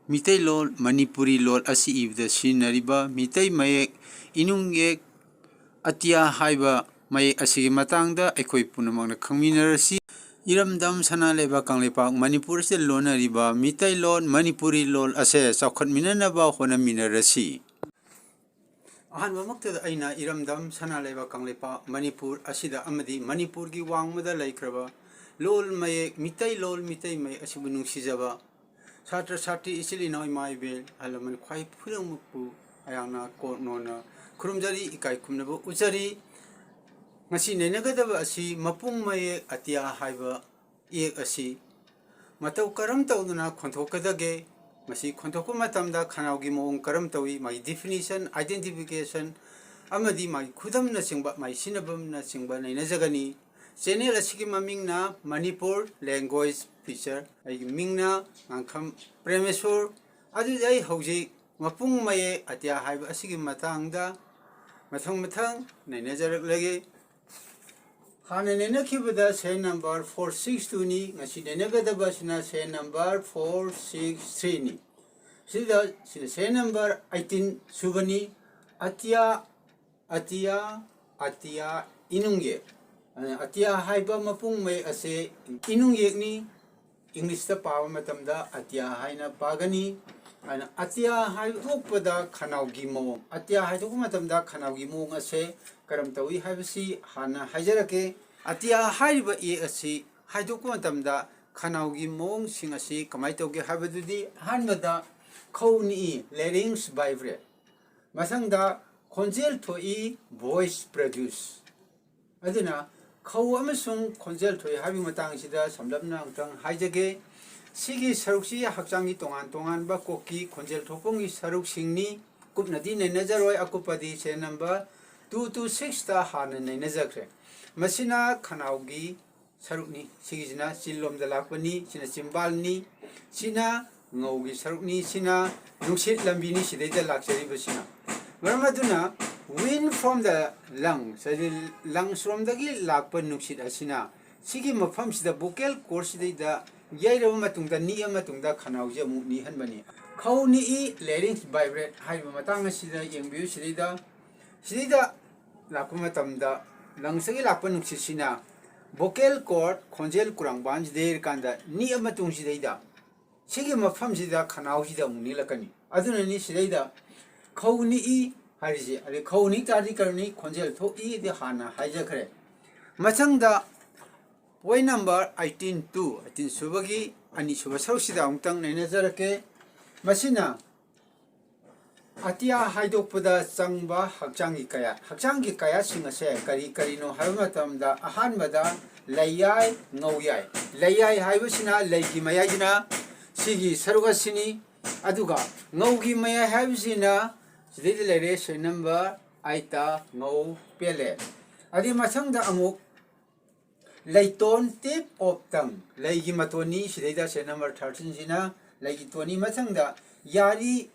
Mitai lol Manipuri lol asi ibda sinariba mitai mayek inung yek atia haiba mayek asigi matangda aikoi punamangna khangminarasi iramdam sana leba kanglepak Manipur se lonariba mitai lol Manipuri lol ase chaukhatminanaba honaminarasi ahanbamaktada aina iramdam sana leba kanglepak Manipur asida amadi Manipur gi wangmada laikraba lol mayek mitai mayek asibu nungsijaba Satra Sati isili na imai bel alaman kwai purang mupu ayana ko nona kurumjari ikai kumnabo ujari ngasi nenagadaba asi mapung maye atia haiba ek asi matau karam tawduna khonthokadage ngasi khonthokku matamda khanawgi moong karam tawi mai definition identification amadi mai khudam na singba mai sinabam na singba naina jagani channel asigi mamingna Manipur language feature ay mingna ngkham premesur adu ai hauji mapung maye atia haiba asigi matangda mathang naina jarak lagi hana nena khibada say number 462 ni ngasi nena gadaba sina say number 463 ni sida say number 18 subani atia inungye atia haiba mapung may ase inung yekni English ta pawa matamda atia haina pagani ana atia hai thokpada khanawgi mo atia hai thok matamda khanawgi mo ase karam tawi haibasi hana hajarake atia haiba e ase haidok matamda khanawgi mo sing ase kamai tawge habadudi hanmada khawni larynx vibrate masangda khonjel thoi voice produce aduna khau amasung khonjel thoi habi matang sida samlapna angtang haijage sigi saruksi hakjangi tongan ba kokki khonjel thopongi saruk singni kupnadi nenajaroi akupadi se number 226 ta hana nenajakre masina khanawgi sarukni sigijina chillom dalakpani sina chimbalni sina ngaugi sarukni sina nungsit lambini sidaida lakchari basina maramaduna wind from the lungs lungs from the lakpa nuksit asina sigi mafam sida vocal cords da yairaba matungda ni amatungda khanawje mu ni hanbani khawni I larynx vibrate haiba matang asida yengbiu sidida lakpa matamda lungs gi lakpa nuksit sina vocal cord khonjel kurang ban jder kanda ni amatung sidida sigi mafam sida khanawjida mu ni lakani aduna ni sidida khawni 하리지 아니 khawni tari karni khonjel tho I de hana haijakre machangda point number 18 subagi ani suba sausida ungtang naina jarake masina atia haidokpada changba hakjangi kaya singase kari no haiba matamda ahanmada layai ngauyai layai haibasina laigi mayajina sigi sarugasini aduga ngaugi mayai haibasina Sidai lere say number aita ngau pele adi masangda amuk laiton tip of tang laigi matoni sidai da say number 13 jina laigi toni masangda yari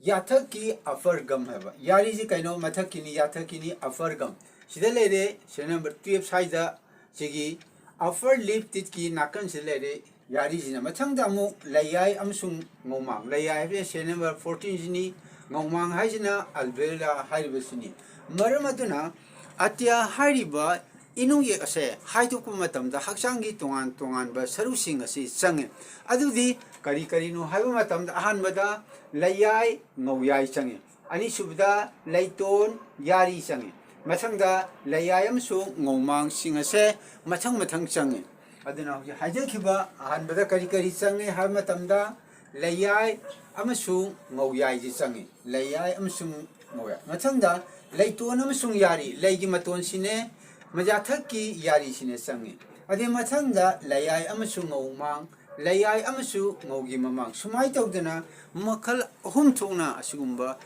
yathaki upper gum haba yari ji kaino mathaki ni yathaki ni upper gum sidai lere say number 12 saida sigi upper lip tit ki nakan sidai lere yari jina masangda amuk layai amsung ngomang layai be say number 14 jini ngomang haijina alvela hairibasini maramaduna atia hairiba inung ye ase haidokku matamda haksangi tongan ba sarusing ase change adudi kari no haiba matamda ahanbada layai ngauyai change ani subda laiton yari change mathangda layai amsu ngomang sing ase mathang change aduna haijakhiba ahanbada kari change haiba matamda layai amasung ngauyai ji change layai amasung ngauyai mathangda laiton amasung yari laigi maton sine majathaki yari sine change ade mathangda layai amasung ngaumang layai amasu ngaugi mamang sumai tawdana makhal ahum thongna asigumba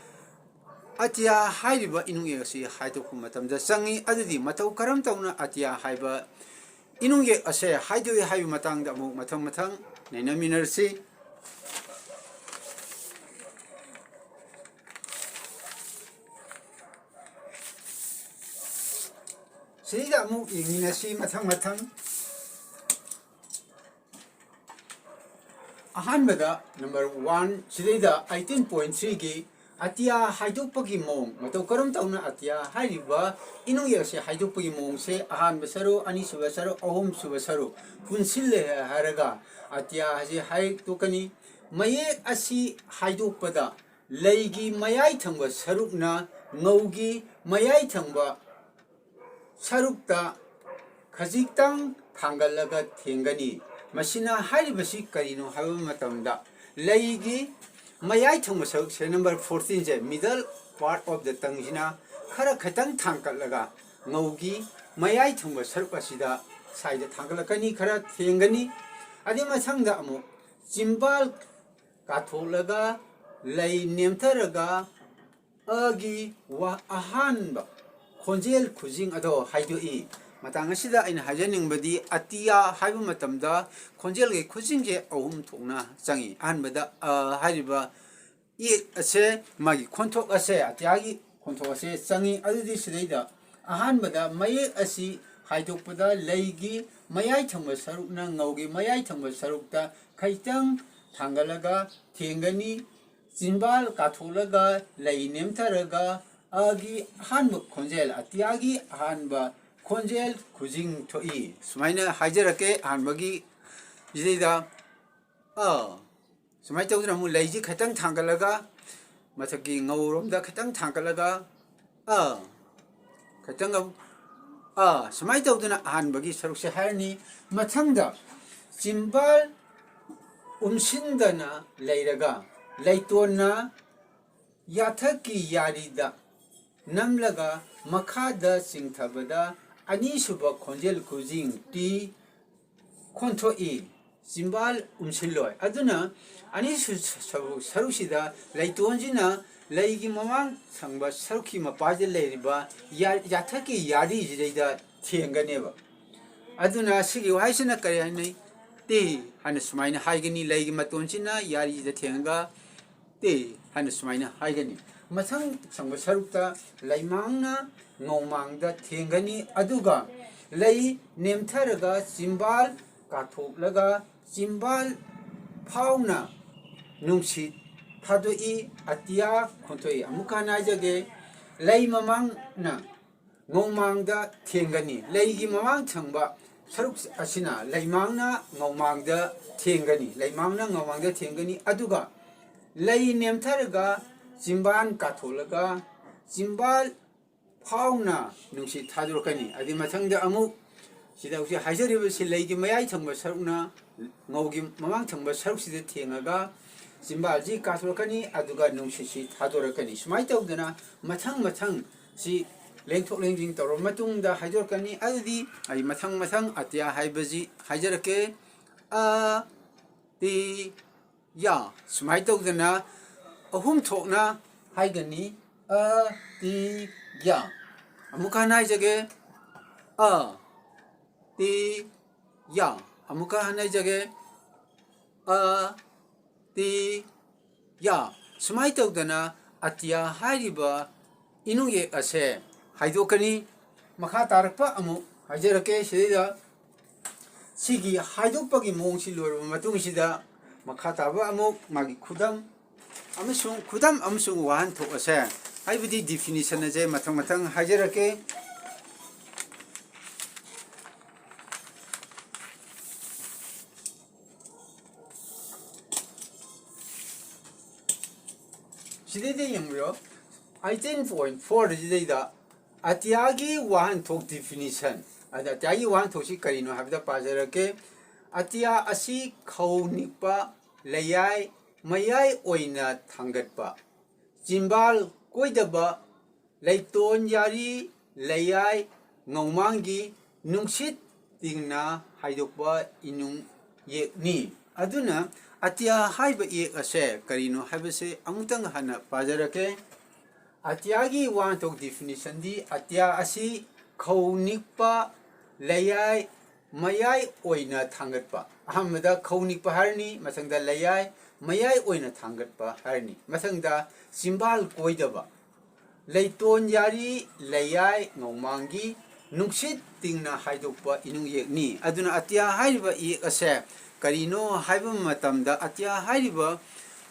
atia hairiba inunge asi haidokku matamda change adudi matau karam tawna atia haiba inunge ase haidoi haiba matangda amuk mathang nainaminarsi Sida mu ingina si mathang ꯑꯍꯥꯟꯕꯗ number 1 ꯁꯤꯗꯩꯗ 18.3 ꯒꯤ ꯑꯇꯤꯌꯥ ꯍꯥꯏꯗꯣꯛꯄꯒꯤ ꯃꯑꯣꯡ ꯃꯇꯧ ꯀꯔꯝ ꯇꯧꯅ ꯑꯇꯤꯌꯥ ꯍꯥꯏꯔꯤꯕ ꯏꯅꯨꯡꯌꯦꯛ ꯑꯁꯤ ꯍꯥꯏꯗꯣꯛꯄꯒꯤ ꯃꯑꯣꯡꯁꯦ ꯑꯍꯥꯟꯕ ꯁꯔꯨꯛ ꯑꯅꯤꯁꯨꯕ ꯁꯔꯨꯛ ꯑꯍꯨꯝꯁꯨꯕ ꯁꯔꯨꯛ ꯄꯨꯟꯁꯤꯜꯂꯦ ꯍꯥꯏꯔꯒ ꯑꯇꯤꯌꯥ ꯑꯁꯤ ꯍꯥꯏꯗꯣꯛꯀꯅꯤ ꯃꯌꯦꯛ ꯑꯁꯤ ꯍꯥꯏꯗꯣꯛꯄꯗ ꯂꯩꯒꯤ ꯃꯌꯥꯏ ꯊꯪꯕ ꯁꯔꯨꯛꯅ ꯉꯧꯒꯤ ꯃꯌꯥꯏ ꯊꯪꯕ ꯁꯔꯨꯛꯇ ꯈꯖꯤꯛꯇꯪ ꯊꯥꯡꯒꯠꯂꯒ ꯊꯦꯡꯒꯅꯤ ꯃꯁꯤꯅ ꯍꯥꯏꯔꯤꯕꯁꯤ ꯀꯔꯤꯅꯣ ꯍꯥꯏꯕ ꯃꯇꯝꯗ ꯂꯩꯒꯤ ꯃꯌꯥꯏ ꯊꯪꯕ ꯁꯔꯨꯛꯁꯦ ꯅꯝꯕꯔ 14 ꯁꯦ ꯃꯤꯗꯜ ꯄꯥꯔꯠ ꯑꯣꯐ ꯗ ꯇꯪꯁꯤꯅ ꯈꯔ ꯈꯤꯇꯪ ꯊꯥꯡꯒꯠꯂꯒ ꯉꯧꯒꯤ ꯃꯌꯥꯏ ꯊꯪꯕ ꯁꯔꯨꯛ ꯑꯁꯤꯗ ꯁꯥꯏꯗ ꯊꯥꯡꯒꯠꯂꯛꯀꯅꯤ ꯈꯔ ꯊꯦꯡꯒꯅꯤ ꯑꯗꯨꯒꯤ ꯃꯊꯪꯗ ꯑꯃꯨꯛ ꯆꯤꯝꯕꯥꯜ ꯀꯥꯊꯣꯛꯂꯒ ꯂꯩ ꯅꯦꯝꯊꯔꯒ ꯑꯒꯤ ꯑꯍꯥꯟꯕ ꯈꯣꯟꯖꯦꯜ ꯈꯨꯖꯤꯡ ꯑꯗꯣ ꯍꯥꯏꯗꯣꯛꯏ ꯃꯇꯥꯡ ꯑꯁꯤꯗ ꯑꯩꯅ ꯍꯥꯏꯖꯅꯤꯡꯕꯗꯤ ꯑꯇꯤꯌꯥ ꯍꯥꯏꯕ ꯃꯇꯝꯗ ꯈꯣꯟꯖꯦꯜꯒꯤ ꯈꯨꯖꯤꯡꯁꯦ ꯑꯍꯨꯝ ꯊꯣꯛꯅ ꯆꯪꯏ ꯑꯍꯥꯟꯕꯗ ꯍꯥꯏꯔꯤꯕ ꯏ ꯑꯁꯦ ꯃꯥꯒꯤ ꯈꯣꯟꯊꯣꯛ ꯑꯁꯦ ꯑꯇꯤꯌꯥꯒꯤ ꯈꯣꯟꯊꯣꯛ ꯑꯁꯦ ꯆꯪꯏ ꯑꯗꯨꯗꯤ ꯁꯤꯗꯩꯗ ꯑꯍꯥꯟꯕꯗ ꯃꯌꯦꯛ ꯑꯁꯤ ꯍꯥꯏꯗꯣꯛꯄꯗ ꯂꯩꯒꯤ ꯃꯌꯥꯏ ꯊꯪꯕ ꯁꯔꯨꯛꯅ ꯉꯧꯒꯤ ꯃꯌꯥꯏ ꯊꯪꯕ ꯁꯔꯨꯛꯇ ꯈꯤꯇꯪ ꯊꯥꯡꯒꯠꯂꯒ ꯊꯦꯡꯒꯅꯤ ꯆꯤꯟꯕꯥꯜ ꯀꯥꯊꯣꯛꯂꯒ ꯂꯩ ꯅꯦꯝꯊꯔꯒ ꯑꯒꯤ ꯑꯍꯥꯟꯕ ꯈꯣꯟꯖꯦꯜ ꯑꯇꯤꯌꯥꯒꯤ ꯑꯍꯥꯟꯕ ꯈꯣꯟꯖꯦꯜ ꯈꯨꯖꯤꯡ ꯊꯣꯛꯏ ꯁꯨꯃꯥꯏꯅ ꯍꯥꯏꯖꯔꯛꯀꯦ ꯑꯍꯥꯟꯕꯒꯤ ꯁꯤꯗꯩꯗ ꯁꯨꯃꯥꯏꯅ ꯇꯧꯗꯅ ꯑꯃꯨꯛ ꯂꯩꯁꯤ ꯈꯤꯇꯪ ꯊꯥꯡꯒꯠꯂꯒ ꯃꯊꯛꯀꯤ ꯉꯧꯔꯣꯝꯗ ꯈꯤꯇꯪ ꯊꯥꯡꯒꯠꯂꯒ ꯈꯤꯇꯪ ꯁꯨꯃꯥꯏꯅ ꯇꯧꯗꯅ ꯑꯍꯥꯟꯕꯒꯤ ꯁꯔꯨꯛꯁꯦ ꯍꯥꯏꯔꯅꯤ ꯃꯊꯪꯗ ꯆꯤꯝꯕꯥꯜ ꯎꯝꯁꯤꯟꯗꯅ ꯂꯩꯔꯒ ꯂꯩꯇꯣꯟꯅ ꯌꯥꯊꯛꯀꯤ ꯌꯥꯔꯤꯗ ꯅꯝꯂꯒ ꯃꯈꯥꯗ ꯆꯤꯡꯊꯕꯗ ꯑꯅꯤꯁꯨꯕ ꯈꯣꯟꯖꯦꯜ ꯈꯨꯖꯤꯡ ꯇꯤ ꯈꯣꯟꯊꯣꯛꯏ ꯆꯤꯝꯕꯥꯜ ꯎꯝꯁꯤꯜꯂꯣꯏ ꯑꯗꯨꯅ ꯑꯅꯤꯁꯨꯕ ꯁꯔꯨꯛꯁꯤꯗ ꯂꯩꯇꯣꯟꯁꯤꯅ ꯂꯩꯒꯤ ꯃꯃꯥꯡ ꯊꯪꯕ ꯁꯔꯨꯛꯀꯤ ꯃꯄꯥꯁꯤꯗ ꯂꯩꯔꯤꯕ ꯌꯥꯊꯛꯀꯤ ꯌꯥꯔꯤꯁꯤꯗꯩꯗ ꯊꯦꯡꯒꯅꯦꯕ ꯑꯗꯨꯅ ꯁꯤꯒꯤ ꯋꯥꯍꯩꯁꯤꯅ ꯀꯔꯤ ꯍꯥꯏꯅꯩ ꯇꯤ ꯍꯥꯏꯅ ꯁꯨꯃꯥꯏꯅ ꯍꯥꯏꯒꯅꯤ ꯂꯩꯒꯤ ꯃꯇꯣꯟꯁꯤꯅ ꯌꯥꯔꯤꯁꯤꯗ ꯊꯦꯡꯉꯒ ꯇꯤ ꯍꯥꯏꯅ ꯁꯨꯃꯥꯏꯅ ꯍꯥꯏꯒꯅꯤ ꯃꯊꯪ ꯊꯪꯕ ꯁꯔꯨꯛꯇ ꯂꯩꯃꯥꯡꯅ ꯅꯣꯡꯃꯥꯡꯗ ꯊꯦꯡꯒꯅꯤ ꯑꯗꯨꯒ ꯂꯩ ꯅꯦꯝꯊꯔꯒ ꯆꯤꯝꯕꯥꯜ ꯀꯥꯊꯣꯛꯂꯒ ꯆꯤꯝꯕꯥꯜ ꯐꯥꯎꯅ ꯅꯨꯡꯁꯤꯠ ꯊꯥꯗꯣꯛꯏ ꯑꯇꯤꯌꯥ ꯈꯣꯟꯊꯣꯛꯏ ꯑꯃꯨꯛ ꯍꯟꯅ ꯍꯥꯏꯖꯒꯦ ꯂꯩ ꯃꯃꯥꯡꯅ ꯅꯣꯡꯃꯥꯡꯗ ꯊꯦꯡꯒꯅꯤ ꯂꯩꯒꯤ ꯃꯃꯥꯡ ꯊꯪꯕ ꯁꯔꯨꯛ ꯑꯁꯤꯅ ꯂꯩꯃꯥꯡꯅ ꯉꯧꯃꯥꯡꯗ ꯊꯦꯡꯒꯅꯤ ꯂꯩꯃꯥꯡꯅ ꯉꯧꯃꯥꯡꯗ ꯊꯦꯡꯒꯅꯤ ꯑꯗꯨꯒ ꯂꯩ ꯅꯦꯝꯊꯔꯒ ꯆꯤꯝꯕꯥꯜ ꯀꯥꯊꯣꯛꯂꯒ ꯆꯤꯝꯕꯥꯜ ꯐꯥꯎꯅ ꯅꯨꯡꯁꯤꯠ ꯊꯥꯗꯣꯔꯛꯀꯅꯤ ꯑꯗꯨꯒꯤ ꯃꯊꯪꯗ ꯑꯃꯨꯛ ꯁꯤꯗ ꯍꯧꯖꯤꯛ ꯍꯥꯏꯖꯔꯤꯕꯁꯤ ꯂꯩꯒꯤ ꯃꯌꯥꯏ ꯊꯪꯕ ꯁꯔꯨꯛꯅ ꯉꯧꯒꯤ ꯃꯃꯥꯡ ꯊꯪꯕ ꯁꯔꯨꯛꯁꯤꯗ ꯊꯦꯡꯉꯒ ꯆꯤꯝꯕꯥꯜꯁꯤ ꯀꯥꯊꯣꯔꯛꯀꯅꯤ ꯑꯗꯨꯒ ꯅꯨꯡꯁꯤꯠꯁꯤ ꯊꯥꯗꯣꯔꯛꯀꯅꯤ ꯁꯨꯃꯥꯏꯅ ꯇꯧꯗꯅ ꯃꯊꯪ ꯁꯤ ꯂꯦꯡꯊꯣꯛ ꯂꯦꯡꯁꯤꯟ ꯇꯧꯔꯕ ꯃꯇꯨꯡꯗ ꯍꯥꯏꯗꯣꯔꯛꯀꯅꯤ ꯑꯗꯨꯗꯤ ꯑꯩ ꯃꯊꯪ ꯑꯇꯤꯌꯥ ꯍꯥꯏꯕꯁꯤ ꯍꯥꯏꯖꯔꯛꯀꯦ ꯇꯤ ꯌꯥ ꯁꯨꯃꯥꯏꯅ ꯇꯧꯗꯅ ꯑꯍꯨꯝ ꯊꯣꯛꯅ ꯍꯥꯏꯒꯅꯤ ꯇꯤ ꯌꯥ ꯑꯃꯨꯛꯀ ꯍꯟꯅ ꯍꯥꯏꯖꯒꯦ ꯇꯤ ꯌꯥ ꯑꯃꯨꯛꯀ ꯍꯟꯅ ꯍꯥꯏꯖꯒꯦ ꯇꯤ ꯌꯥ ꯁꯨꯃꯥꯏꯅ ꯇꯧꯗꯅ ꯑꯇꯤꯌꯥ ꯍꯥꯏꯔꯤꯕ ꯏꯅꯨꯡꯌꯦꯛ ꯑꯁꯦ ꯍꯥꯏꯗꯣꯛꯀꯅꯤ ꯃꯈꯥ ꯇꯥꯔꯛꯄ ꯑꯃꯨꯛ ꯍꯥꯏꯖꯔꯛꯀꯦ ꯁꯤꯗꯩꯗ ꯁꯤꯒꯤ ꯍꯥꯏꯗꯣꯛꯄꯒꯤ ꯃꯑꯣꯡꯁꯤ ꯂꯣꯏꯔꯕ ꯃꯇꯨꯡꯁꯤꯗ ꯃꯈꯥ ꯇꯥꯕ ꯑꯃꯨꯛ ꯃꯥꯒꯤ ꯈꯨꯗꯝ ꯑꯃꯁꯨꯡ ꯋꯥꯍꯟꯊꯣꯛ ꯑꯁꯦ ꯍꯥꯏꯕꯗꯤ ꯗꯤꯐꯤꯅꯤꯁꯟ ꯑꯁꯦ ꯃꯊꯪ ꯍꯥꯏꯖꯔꯛꯀꯦ 시대대 영무요 18.4 시대이다 아티아기 와한톡 디피니션 아티아기 와한톡이 그리노 하비다 빠져렇게 아티아 아시 khawnikpa layai mayai oina thangatpa chimbal koidaba leiton yari layai ngawmangi nungsit tingna haidokpa inung yekni aduna atia haiba yek ase karino haibase amutang hana pajarake atiagi wan tok definition di atia asi khawnikpa layai mayai oina thangatpa ahamda khawnikpa harni masangda layai mayai oina thangatpa harni masangda simbal koidaba leiton yari layai ngawmangi nungsit tingna haidokpa inung yekni aduna atia haiba yek ase karino haiba matamda atya hariba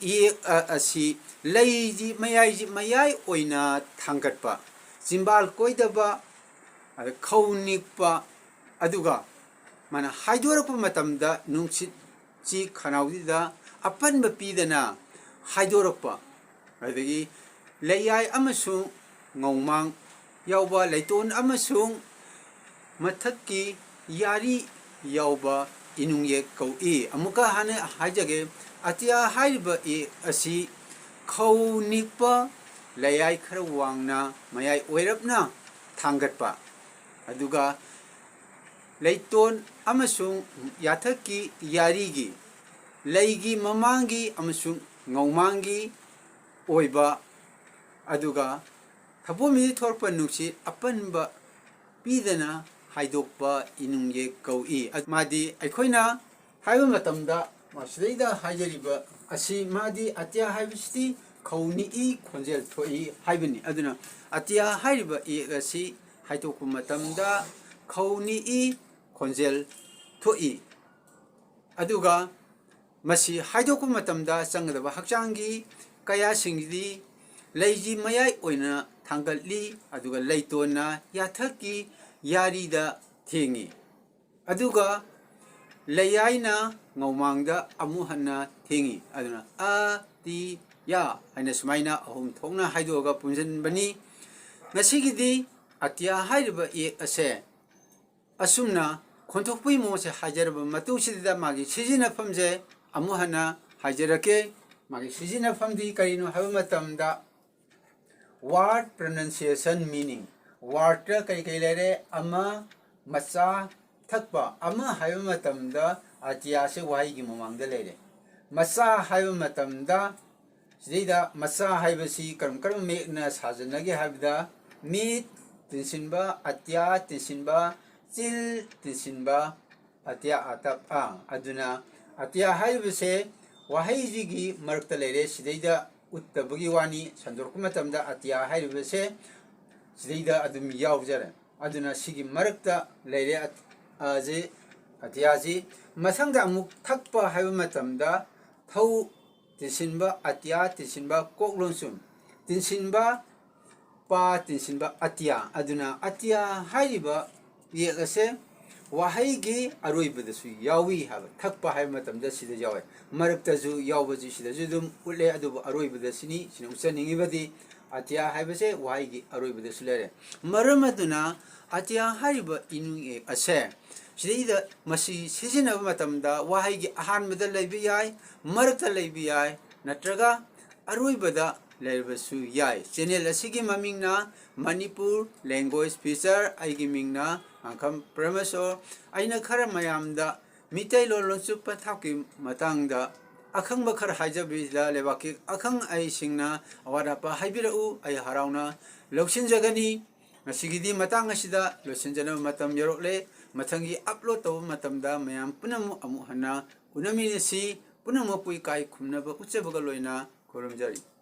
e asi leiji mayai oina thangatpa jimbal koidaba khaunikpa aduga mana haidorapa matamda nungsit chi khanaudida apanba pidana haidorapa adagi layai amasung ngongmang yauba leiton amasung mathakki yari yauba inungye kau amuka hane hajage atya haiba asi khaunikpa layai khara wangna mayai oirapna thangatpa aduga leiton amasung yathakki yarigi leigi mamangi amasung ngaumangi oiba aduga thabomi thorpa nuksi apanba pidana haidokpa inungye kaui madi aikoina haiba matamda masidaida haijariba asi madi atya haibasti khauni khonjel thoi haibani aduna atya haiba asi haidokpa matamda khauni khonjel thoi aduga masi haidokpa matamda changadaba hakchangi kaya singdi leiji mayai oina thangatli aduga leitona yathaki yarida thengi aduga layaina ngawmangda amuhanna thengi aduna a ti ya haina sumaina ahum thongna haidoga punjan bani ngasigidi atya haiba ase asumna khonthokpui mose hajarba matungsidida magi sijina famje amuhanna hajarake magi sijina famdi karino haba matamda word pronunciation meaning word kai lere ama macha thakpa ama haiba matamda atya se wai gi mamangda lere macha haiba matamda sidida macha haibasi karam me na sajanage habda mi tinsinba atya tinsinba til tinsinba atya atap aduna atya haibase wahai gi marakta lere sidida uttabagi wani sandorku matamda atya haibase sidida adum yawjare aduna sigi marakta lere aje atyaji masangda amuk thakpa haiba matamda thau tinsinba atya tinsinba koklonsum tinsinba pa tinsinba atya aduna atya haiba yegase wahaygi aroibadasu yawi haba thakpa haiba matamda sida yawe maraktazu yawbaji sida judum ulle adubu aroibadasini sina usaningibadi atya haibase wahaygi aroibadasu lere maramaduna atya haiba inu ase sidida masi sijinaba matamda wahaygi ahanbada laibi yai marakta laibi yai natraga aroibada laibasu yai channel asigi mamingna Manipur language feature aigi mingna angkam Premasor aina khara mayamda mitai lolonsu pathaki matangda akhangba khara haijabida lebaki akhang ai singna awadapa haibirau ai harauna lawsinjagani masigidi matang asida losinjana matam yorokle mathangi upload taw matamda mayam punamu amu hana unamini si punamu pui kai khumnaba uchebaga loina koramjari